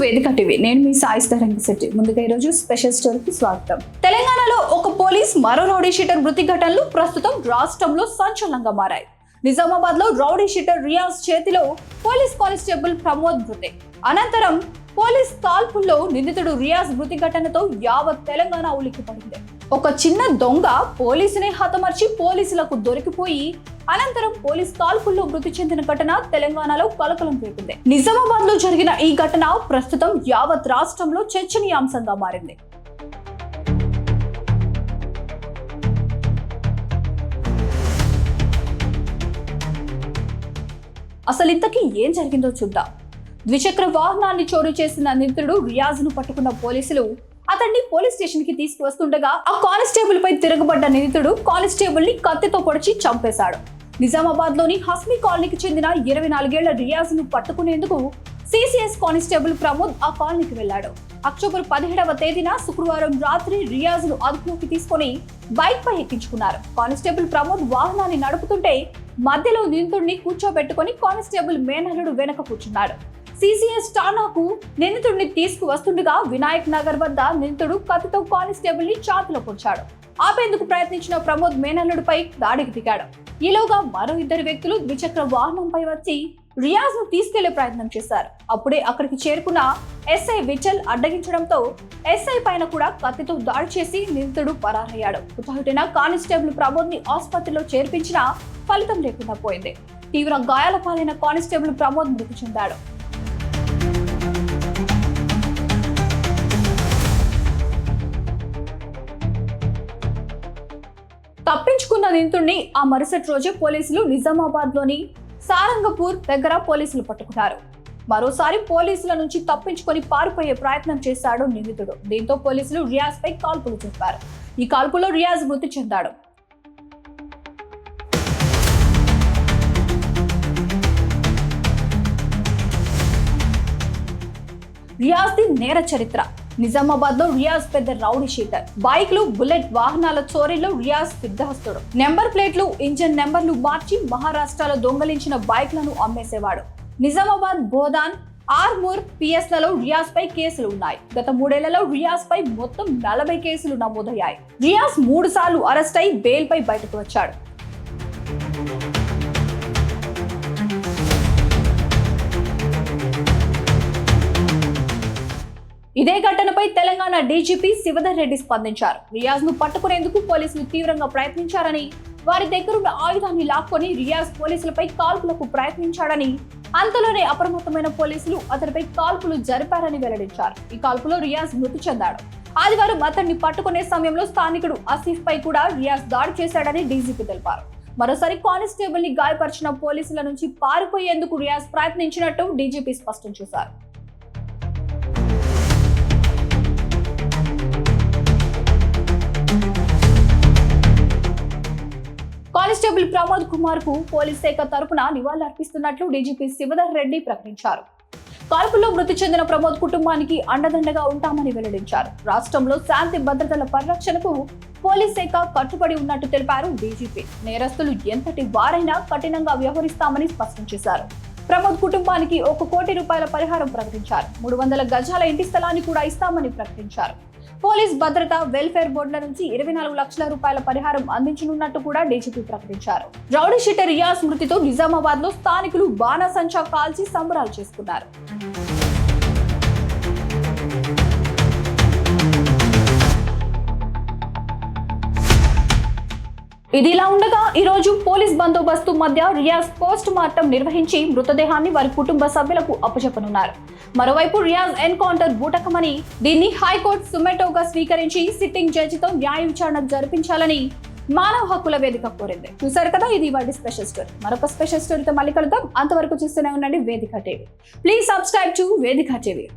వేదిక టీవీ. నేను మీ సాయిస్తరంగిశెట్టి. ముందుగా ఈ రోజు స్పెషల్ స్టోరీకి స్వాగతం. తెలంగాణలో ఒక పోలీస్ మరో రౌడీ షీటర్ మృతి ఘటనలు ప్రస్తుతం రాష్ట్రంలో సంచలనంగా మారాయి. నిజామాబాద్ లో రౌడీ షీటర్ రియాజ్ చేతిలో పోలీస్ కానిస్టేబుల్ ప్రమోద్ మృతి అనంతరం పోలీస్ కాల్పుల్లో నిందితుడు రియాజ్ మృతి ఘటనతో యావత్ తెలంగాణ ఉలిక్కిపడింది. ఒక చిన్న దొంగ పోలీసుని హతమర్చి పోలీసులకు దొరికిపోయి అనంతరం పోలీస్ కాల్పుల్లో మృతి చెందిన ఘటన తెలంగాణలో కలకలం రేపింది. నిజామాబాద్ లో జరిగిన ఈ ఘటన ప్రస్తుతం యావత్ రాష్ట్రంలో చర్చనీయాంశంగా మారింది. అసలు ఇంతకీ ఏం జరిగిందో చూద్దాం. ద్విచక్ర వాహనాన్ని చోరీ చేసిన నిందితుడు రియాజ్ ను పట్టుకున్న పోలీసులు అతన్ని పోలీస్ స్టేషన్ కి తీసుకువస్తుండగా ఆ కానిస్టేబుల్ పై తిరగబడ్డ నిందితుడు కానిస్టేబుల్ ని కత్తితో పొడిచి చంపేశాడు. నిజామాబాద్ లోని హస్మి కాలనీకి చెందిన 24 ఏళ్ల రియాజ్ ను పట్టుకునేందుకు సిసిఎస్ కానిస్టేబుల్ ప్రమోద్ ఆ కాలనీకి వెళ్లాడు. అక్టోబర్ 17వ తేదీన శుక్రవారం రాత్రి రియాజ్ ను అదుపులోకి తీసుకుని బైక్ పై ఎక్కించుకున్నారు. కానిస్టేబుల్ ప్రమోద్ వాహనాన్ని నడుపుతుంటే మధ్యలో నిందితుడిని కూర్చోబెట్టుకుని కానిస్టేబుల్ మేనల్లుడు వెనక కూర్చున్నాడు. సిసిఎస్ ఠాణాకు నిందితుడిని తీసుకువస్తుండగా వినాయక్ నగర్ వద్ద నిందితుడు కత్తితో కానిస్టేబుల్ ని ఛాతీలో పొడిచాడు. ఆపేందుకు ప్రయత్నించిన ప్రమోద్ మేనల్లుడిపై దాడికి దిగాడు. ఈలోగా మరో 2 వ్యక్తులు ద్విచక్ర వాహనంపై వచ్చి రియాజ్ ను తీసుకెళ్లే ప్రయత్నం చేశారు. అప్పుడే అక్కడికి చేరుకున్న ఎస్ఐ విఠల్ అడ్డగించడంతో ఎస్ఐ పైన కూడా కత్తితో దాడి చేసి నిందితుడు పరారయ్యాడు. హుటాహుటిన కానిస్టేబుల్ ప్రమోద్ ని ఆసుపత్రిలో చేర్పించినా ఫలితం లేకుండా పోయింది. తీవ్ర గాయాల పాలైన కానిస్టేబుల్ ప్రమోద్ మృతి చెందాడు. తప్పించుకున్న నిందితుడిని ఆ మరుసటి రోజే పోలీసులు నిజామాబాద్ లోని సారంగపూర్ దగ్గర పోలీసులు పట్టుకున్నారు. మరోసారి పోలీసుల నుంచి తప్పించుకొని పారిపోయే ప్రయత్నం చేశాడు నిందితుడు. దీంతో పోలీసులు రియాజ్ పై కాల్పులు జరిపారు. ఈ కాల్పులో రియాజ్ మృతి చెందాడు. రియాజ్ ది నేర చరిత్ర. నిజామాబాద్ లో రియాజ్ పెద్ద రౌడీ షీటర్. బైక్లు, బుల్లెట్ వాహనాల చోరీలో రియాజ్ సిద్ధహస్తుడు. నెంబర్ ప్లేట్లు, ఇంజన్ నెంబర్లు మార్చి మహారాష్ట్రలో దొంగలించిన బైక్లను అమ్మేసేవాడు. నిజామాబాద్, బోధాన్, ఆర్మూర్ పిఎస్ లలో రియాజ్ పై కేసులు ఉన్నాయి. గత 3 ఏళ్లలో రియాజ్ పై మొత్తం 40 కేసులు నమోదయ్యాయి. రియాజ్ 3 సార్లు అరెస్ట్ అయి బెయిల్ పై బయటకు వచ్చాడు. ఇదే ఘటనపై తెలంగాణ డీజీపీ శివధర్ రెడ్డి స్పందించారు. రియాజ్ ను పట్టుకునేందుకు పోలీసులు తీవ్రంగా ప్రయత్నించారని, వారి దగ్గరున్న ఆయుధాన్ని లాక్కొని రియాజ్ పోలీసులపై కాల్పులకు ప్రయత్నించాడని, అంతలోనే అప్రమత్తమైన పోలీసులు అతనిపై కాల్పులు జరిపారని వెల్లడించారు. ఈ కాల్పులో రియాజ్ మృతి చెందాడు. ఆదివారం అతన్ని పట్టుకునే సమయంలో స్థానికుడు ఆసిఫ్ పై కూడా రియాజ్ దాడి చేశాడని డీజీపీ తెలిపారు. మరోసారి కానిస్టేబుల్ ని గాయపరిచిన పోలీసుల నుంచి పారిపోయేందుకు రియాజ్ ప్రయత్నించినట్టు డీజీపీ స్పష్టం చేశారు. కానిస్టేబుల్ ప్రమోద్ కుమార్ కు పోలీస్ శాఖ తరపున నివాళులర్పిస్తున్నట్లు డీజీపీ శివధర్ రెడ్డి ప్రకటించారు. కాల్పుల్లో మృతి చెందిన ప్రమోద్ కుటుంబానికి అండదండగా ఉంటామని వెల్లడించారు. రాష్ట్రంలో శాంతి భద్రతల పరిరక్షణకు పోలీస్ శాఖ కట్టుబడి ఉన్నట్టు తెలిపారు డీజీపీ. నేరస్తులు ఎంతటి వారైనా కఠినంగా వ్యవహరిస్తామని స్పష్టం చేశారు. ప్రమోద్ కుటుంబానికి 1 కోటి రూపాయల పరిహారం ప్రకటించారు. 300 గజాల ఇంటి స్థలాన్ని కూడా ఇస్తామని ప్రకటించారు. పోలీస్ భద్రత వెల్ఫేర్ బోర్డుల నుంచి 24 లక్షల రూపాయల పరిహారం అందించనున్నట్టు కూడా డీజీపీ ప్రకటించారు. రౌడీ షీటర్ రియాజ్ మృతితో నిజామాబాద్ లో స్థానికులు బాణాసంచా కాల్చి సంబరాలు చేసుకున్నారు. ఇదిలా ఉండగా ఈ రోజు పోలీస్ బందోబస్తు మధ్య రియాజ్ పోస్ట్ మార్టం నిర్వహించి మృతదేహాన్ని వారి కుటుంబ సభ్యులకు అప్పచెప్పనున్నారు. మరోవైపు రియాజ్ ఎన్కౌంటర్ బూటకమని, దీన్ని హైకోర్టు సుమోటోగా స్వీకరించి సిట్టింగ్ జడ్జితో న్యాయ విచారణ జరిపించాలని మానవ హక్కుల వేదిక కోరింది. చూసారు కదా, ఇది వాటి స్పెషల్ స్టోరీ. మరొక స్పెషల్ స్టోరీతో మళ్ళీ కలుద్దాం. అంతవరకు చూస్తూనే ఉండండి వేదిక టీవీ. ప్లీజ్ సబ్స్క్రైబ్ టు వేదిక టీవీ.